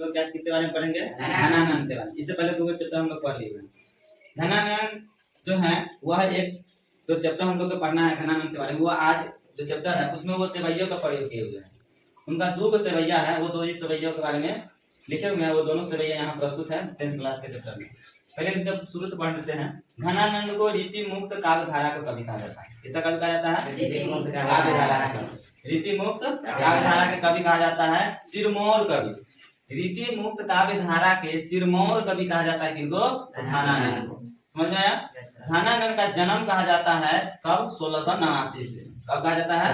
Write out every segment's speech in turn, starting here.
लोग क्या किसके बारे में पढ़ेंगे? धनानंद के बारे में। इससे पहले 2 चैप्टर हम लोग पढ़ लिए हैं। धनानंद जो है वह एक जो चैप्टर हम लोग को पढ़ना है धनानंद के बारे में, वो आज जो चैप्टर है उसमें वो सेवैयों का प्रयोग किए हुए हैं। उनका 2 सेवैया है, वो 2 ही सेवैयों के बारे में लिखे हुए हैं। वो दोनों सेवैया यहाँ प्रस्तुत है 10th क्लास के चैप्टर में। पहले जब शुरू से पढ़ लेते हैं। धनानंद को रीति मुक्त काव्य धारा का कवि कहा जाता है। इसका कवि कहा जाता है काव्य धारा का। रीति मुक्त काव्य धारा के कवि कहा जाता है सिरमौर कवि। रीति मुक्त काव्य धारा के सिरमौर कवि कहा जाता है किनको? धनानंद को। समझ में आया? धनानंद का जन्म कहा जाता है कब? 1689 ईस्वी में। कब कहा जाता है?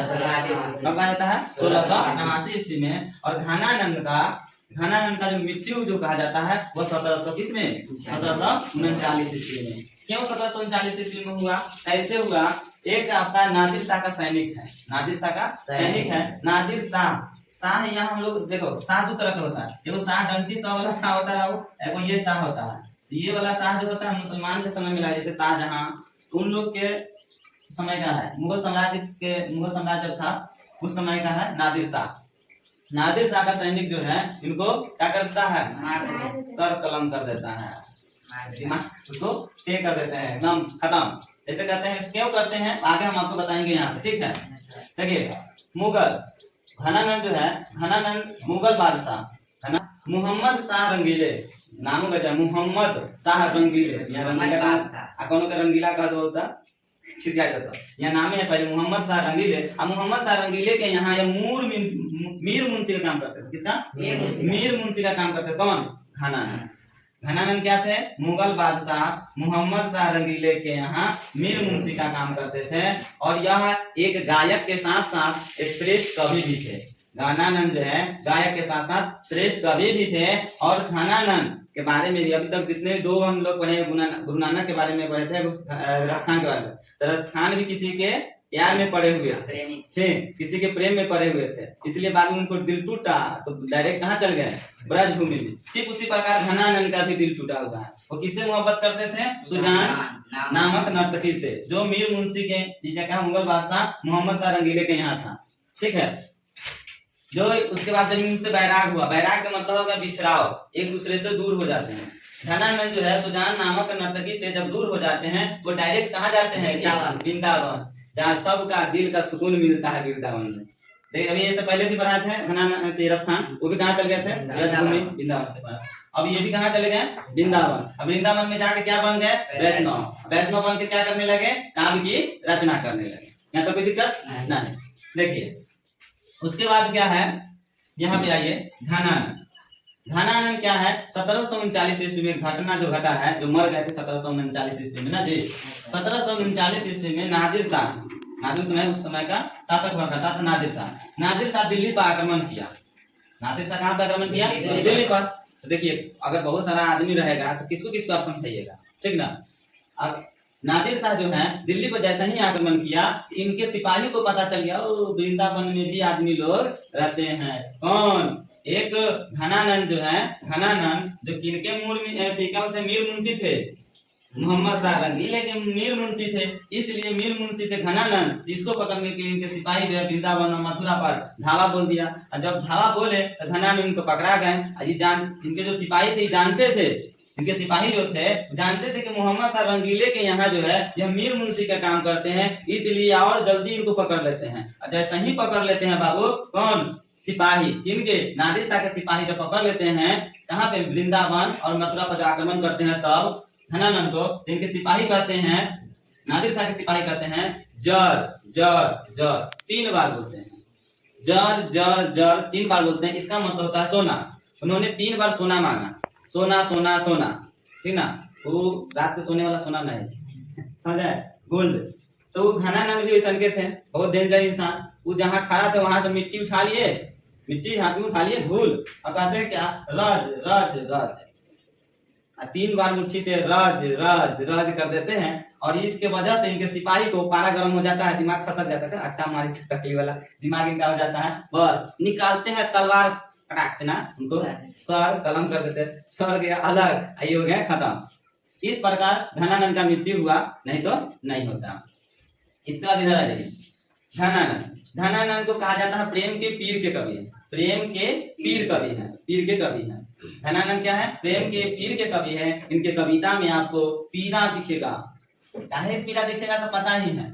कब कहा जाता है? 1689 ईस्वी में। और धनानंद का जो मृत्यु जो कहा जाता है वो 1739 में 1739 ईस्वी में। क्यों 1739 ईस्वी में हुआ? कैसे हुआ? एक आपका नादिर शाह का सैनिक है। नादिर शाह का सैनिक है। नादिर शाह यहाँ हम लोग देखो शाह 2 तरह का होता है। एगो शाह डंटी शाह वाला शाह होता है, एगो ये शाह होता है। ये वाला शाह जो होता है मुसलमान के समय मिला, जैसे शाहजहां उन लोग के समय का है। मुगल साम्राज्य जब था उस समय का है नादिर शाह। नादिर शाह का सैनिक जो है इनको क्या करता है? सर कलम कर देता है, उसको टे कर देते हैं, एकदम खत्म। ऐसे कहते हैं। क्यों करते हैं आगे हम आपको बताएंगे यहाँ पे, ठीक है? देखिए मुगल धनानंद जो है, धनानंद मुगल बादशाह है ना, मोहम्मद शाह रंगीले नाम का मोहम्मद शाह रंगीले। कौन का रंगीला का दो होता यह नाम है पहले मोहम्मद शाह रंगीले। अब मोहम्मद शाह रंगीले के यहाँ मीर मुंशी का काम करते थे। किसका? मीर मुंशी का काम करते। कौन? धनानंद। धनानंद क्या थे? मुगल बादशाह मोहम्मद शाह रंगीले के यहाँ मीर मुंशी का काम करते थे। और यह एक गायक के साथ साथ एक श्रेष्ठ कवि भी थे। धनानंद जो है गायक के साथ साथ श्रेष्ठ कवि भी थे। और धनानंद के बारे में भी अभी तक जितने 2 हम लोग पढ़े, गुरु नानक के बारे में पढ़े थे, रसखान के बारे में। तो रसखान भी किसी के प्यार में पड़े हुए थे, किसी के प्रेम में पड़े हुए थे। इसलिए बाद में उनको दिल टूटा तो डायरेक्ट कहाँ चल गए? ब्रजभूमि में। ठीक उसी प्रकार धनानंद का भी दिल टूटा हुआ है। वो किससे मोहब्बत करते थे? सुजान नामक नर्तकी से, जो मीर मुंशी के मुगल बादशाह मोहम्मद शाह रंगीले के यहाँ था। ठीक है। जो उसके बाद जब उनसे बैराग हुआ, बैराग का मतलब होगा बिछड़ाव, एक दूसरे से दूर हो जाते हैं। धनानंद जो है सुजान नामक नर्तकी से जब दूर हो जाते हैं वो डायरेक्ट कहाँ जाते हैं? वृंदावन, जहाँ सबका दिल का सुकून मिलता है वृंदावन में। देखिए अभी इससे पहले भी पढ़ा थे धनानंद रसखान, वो भी कहाँ चल गए थे? ब्रजभूमि, वृंदावन के पास। अब ये भी कहाँ चले गए? वृंदावन। अब वृंदावन में जाके क्या बन गए? वैष्णव। वैष्णव बन के क्या करने लगे? काव्य की रचना करने लगे। यहाँ तो कोई दिक्कत नहीं। देखिए उसके बाद क्या है, यहाँ पे आइए। धनानंद क्या है? 1739 ईस्वी में घटना जो घटा है, जो मर गए थे 1739 ईस्वी में ना जी। 1739 ईस्वी में नादिर शाह उस समय का शासक हुआ करता था। नादिर शाह दिल्ली पर आक्रमण किया। नादिर शाह कहाँ पर आक्रमण किया? दिल्ली पर। तो देखिए अगर बहुत सारा आदमी रहेगा तो किसको आप समझाइएगा, ठीक ना? अब नादिर शाह जो है दिल्ली पर जैसा ही आक्रमण किया, इनके सिपाही को पता चल गया वृंदावन में भी आदमी लोग रहते हैं। कौन? एक धनानंद जो है, धनानंद जो किनके मीर मुंशी थे, मोहम्मद शाह रंगीले के मीर मुंशी थे। इसलिए मीर मुंशी थे धनानंद। इसको पकड़ने के लिए इनके सिपाही जो है वृंदावन और मथुरा पर धावा बोल दिया। और जब धावा बोले तो धनानंद इनको पकड़ा गए। इनके जो सिपाही थे जानते थे, इनके सिपाही जो थे जानते थे कि मोहम्मद शाह रंगीले के यहाँ जो है यह मीर मुंशी का काम करते हैं, इसलिए और जल्दी इनको पकड़ लेते हैं। जैसे ही पकड़ लेते हैं बाबू, कौन? सिपाही, इनके नादिर शाह के सिपाही जब पकड़ लेते हैं कहाँ पे? वृंदावन और मथुरा पर आक्रमण करते हैं, तब धनानंद को इनके सिपाही कहते हैं, नादिर शाह के सिपाही कहते हैं जर जर जर 3 बार बोलते हैं। जर जर जर 3 बार बोलते हैं। इसका मतलब होता है सोना। उन्होंने 3 बार सोना मांगा। सोना सोना सोना, ठीक ना? वो रात को सोने वाला सोना नहीं, समझ आए? गोल्ड। तो धनानंद भी ऐसा के थे, बहुत डेंजर इंसान। वो जहाँ खड़ा थे वहां से मिट्टी उठा लिए, मिट्टी हाथ में उठा लिए, धूल, और कहते हैं क्या? रज रज रज। 3 बार मुट्ठी से रज रज रज कर देते हैं। और इसके वजह से इनके सिपाही को पारा गर्म हो जाता है, दिमाग खसक जाता है, अट्टा मारी से टकली वाला दिमाग इनका हो जाता है। बस निकालते हैं तलवार पटाख से ना, उनको सर कलम कर देते, सर गया अलग, ये हो गया खत्म। इस प्रकार धनानंद का मृत्यु हुआ, नहीं तो नहीं होता। इसके बाद इधर आ जाइए। धनानंद को कहा जाता है प्रेम के पीर के कवि है। प्रेम के पीर कवि है, पीर के कवि है। घनानंद क्या है? प्रेम के पीर के कवि है। इनके कविता में आपको पीरा दिखेगा। काहे पीरा दिखेगा तो पता ही है,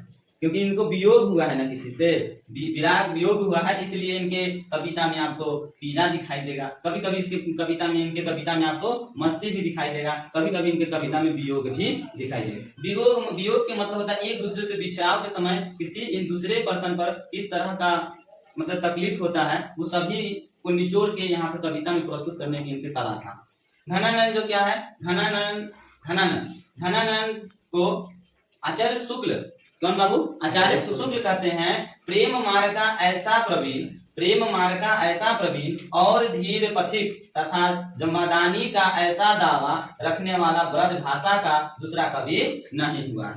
क्योंकि इनको वियोग हुआ है ना किसी से, विराग वियोग हुआ है, इसलिए इनके कविता में आपको पीरा दिखाई देगा। कभी कभी इसके कविता में, इनके कविता में आपको मस्ती भी दिखाई देगा, कभी कभी इनके कविता में वियोग भी दिखाई देगा। वियोग वियोग के मतलब होता है एक दूसरे से बिछड़ाव के समय किसी इन दूसरे पर्सन पर किस तरह का मतलब तकलीफ होता है, वो सभी को निचोड़ के यहाँ पर कविता में प्रस्तुत करने की इनकी कला था। घनानंद जो क्या है? घनानंद को आचार्य शुक्ल, कौन बाबू? आचार्य शुक्ल कहते हैं प्रेम मार्ग का ऐसा प्रवीण और धीर पथिक तथा जमादानी का ऐसा दावा रखने वाला ब्रज भाषा का दूसरा कवि नहीं हुआ।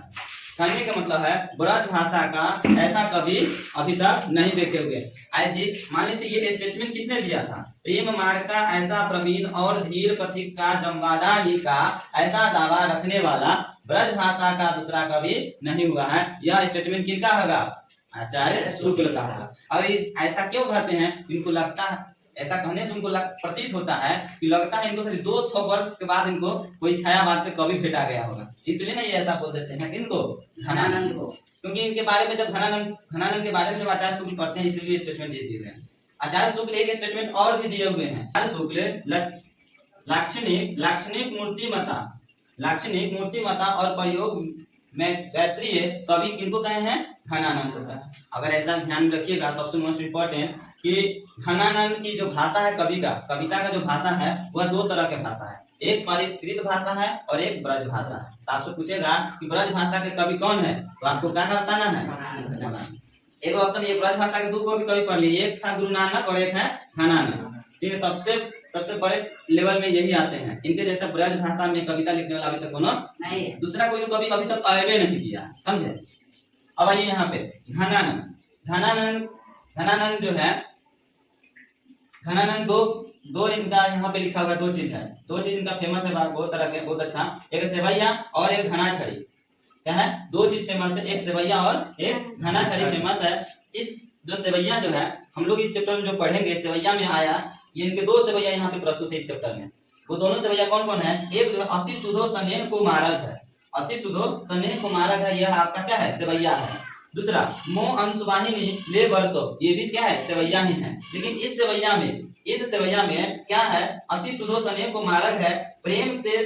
कहने का मतलब है ब्रज भाषा का ऐसा कवि अभी तक नहीं देखे हुए। मान लीजिए ये स्टेटमेंट किसने दिया था? प्रेम मार्ग का ऐसा प्रवीण और धीर पथिक का जमवादानी का ऐसा दावा रखने वाला ब्रज भाषा का दूसरा कवि नहीं हुआ है। यह स्टेटमेंट किसका होगा? आचार्य शुक्ल का होगा। और ऐसा क्यों कहते हैं? इनको लगता है, ऐसा कहने से उनको प्रतीत होता है कि लगता है इनको 200 वर्ष के बाद इनको कोई छायावाद पे कवि भेटा गया होगा, इसलिए ना ये ऐसा बोल देते हैं इनको घनानंद को, क्योंकि इनके बारे में जब घनानंद के बारे में जब आचार्य शुक्ल पढ़ते हैं इसलिए स्टेटमेंट दे दिए हैं। आचार्य शुक्ल एक स्टेटमेंट और भी दिए हुए हैं। आचार्य शुक्ल लाक्षणिक मूर्तिमता और प्रयोग में गायत्रीय कवि किनको कहे हैं? घनानंद होता है। अगर ऐसा ध्यान रखिएगा, सबसे मोस्ट इम्पोर्टेंट कि घनानंद की जो भाषा है कविता का जो भाषा है वह दो तरह के भाषा है, एक परिष्कृत भाषा है और एक ब्रज भाषा है। तो आपसे पूछेगा कि ब्रज भाषा के कवि कौन है, तो आपको क्या बताना है? एक ऑप्शन ये ब्रज भाषा के दो कवि पढ़ लिए, एक था गुरु नानक और एक है घनानंद। ठीक है, सबसे बड़े लेवल में यही आते हैं। इनके जैसा ब्रज भाषा में कविता लिखने वाला अभी तक कोनो नहीं, दूसरा कोई कवि अभी तक आए नहीं किया, समझे? अब आइए यहाँ पे घनानंद जो है, घनानंद दो इनका यहाँ पे लिखा हुआ दो चीज इनका फेमस है, बहुत तरह के, बहुत अच्छा। एक सेवैया और एक घना छड़ी। क्या है? दो चीज फेमस है, एक सेवैया और एक घना छड़ी फेमस है। इस जो सेवैया जो है हम लोग इस चैप्टर में जो पढ़ेंगे, सेवैया में आया, ये इनके दो सेवैया यहाँ पे प्रस्तुत है इस चैप्टर में। वो दोनों सेवैया कौन कौन है? एक जो अति सुधो स्नेह कुमारक है, अति सुधो स्नेह कुमारक है, यह आपका क्या है? सेवैया है। दूसरा मोह अंशवाहिनी ले बरसो, ये भी क्या है? सेवैया ही है। लेकिन इस सेवैया में क्या है? अति सुधो स्नेह कुमारक है, प्रेम के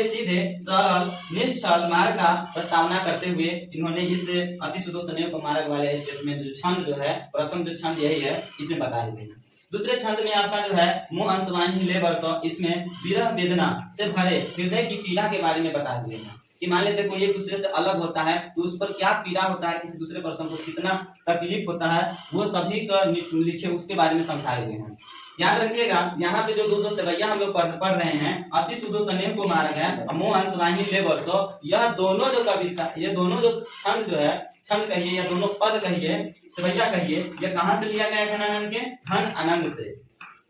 सीधे सरल निश्चल मार्ग का प्रस्तावना करते हुए इन्होंने इस अति सुधो स्नेह कुमारक वाले स्टेटमेंट जो छंद जो है, प्रथम जो छंद यही है, इसमें बता देते हैं। दूसरे छंद में आपका जो है मोह अंशवाहिनी ले बरसो, इसमें विरह वेदना से भरे हृदय की पीड़ा के बारे में बता दिए हैं कि मान लेते कोई एक दूसरे से अलग होता है तो उस पर क्या पीड़ा होता है, किसी दूसरे पर्सन को कितना तकलीफ होता है, वो सभी का लिखे उसके बारे में समझाए गए हैं। याद रखिएगा, यहाँ पे जो दो सेवैया हम लोग पढ़ रहे हैं, अति सुधो स्नेह कुमारक है, मोह अंशवाहिनी ले बरसो, यह दोनों जो कविता, ये दोनों जो छंद जो है, छंद कहिए या दोनों पद कहिए, सेवैया कहिए, यह कहाँ से लिया गया है? घनानंद के घन आनंद से।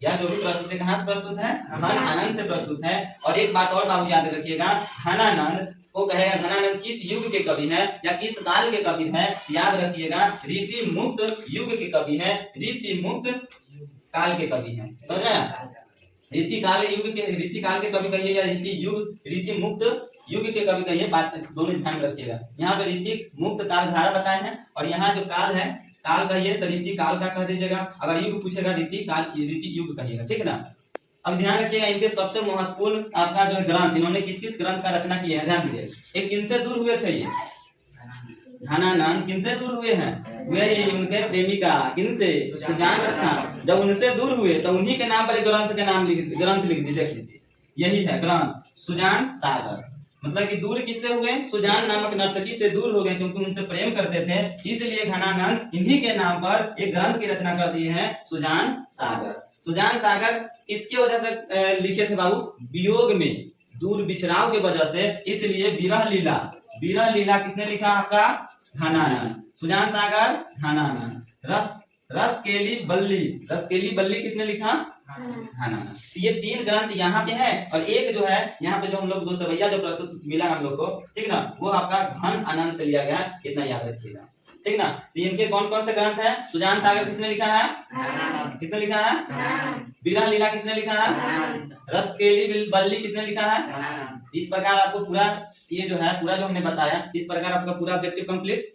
या जो भी प्रस्तुत है कहाँ से प्रस्तुत है? घन आनंद से प्रस्तुत है। और एक बात और बाबू याद रखिएगा, घनानंद वो कहेगा घनानंद किस युग के कवि है या किस काल के कवि है? याद रखिएगा, रीति मुक्त युग के कवि है, रीति मुक्त काल के कवि है। समझ में? रीति काल के कवि कहिए या रीति मुक्त युग के कवि कहिए, बात दोनों ध्यान रखिएगा। यहाँ पे रीति मुक्त काल धारा बताए हैं, और यहाँ जो काल है, काल कहिए तो रीति काल का कह दीजिएगा, अगर युग पूछेगा रीति युग कहिएगा। ठीक है ना? अब ध्यान रखिएगा, इनके सबसे महत्वपूर्ण आपका जो ग्रंथ, इन्होंने किस किस ग्रंथ का रचना किया है ध्यान दीजिए। एक किनसे दूर हुए थे? ये घनानंद किनसे दूर हुए हैं? वे ही उनके प्रेमिका, किनसे? सुजान स्थान। जब उनसे दूर हुए तो उन्हीं के नाम पर एक ग्रंथ लिख दी, देख लीजिए, यही है ग्रंथ सुजान सागर। मतलब कि दूर किससे हुए? सुजान नामक नर्तकी से दूर हो गए, क्योंकि उनसे प्रेम करते थे, इसलिए घनानंद इन्हीं के नाम पर एक ग्रंथ की रचना कर दिए हैं, सुजान सागर। सुजान सागर किसकी वजह से लिखे थे बाबू? वियोग में, दूर बिछड़ाव की वजह से, इसलिए विरह लीला किसने लिखा? आपका घनानंद। सुजान सागर घनानंद। रसकेली बल्ली किसने लिखा? घनानंद। ये तीन ग्रंथ यहाँ पे है, और एक जो है यहाँ पे जो हम लोग दो सेवैया जो प्रस्तुत मिला हम लोग को, ठीक ना, वो आपका घन आनंद से लिया गया। कितना याद रखिएगा। ठीक ना। तो इनके कौन कौन से ग्रंथ हैं? सुजान सागर किसने लिखा है? किसने लिखा है? विरह लीला किसने लिखा है? रसकेली बल्ली किसने लिखा है? इस प्रकार आपको पूरा ये जो है पूरा जो हमने बताया, इस प्रकार आपका पूरा ऑब्जेक्टिव कंप्लीट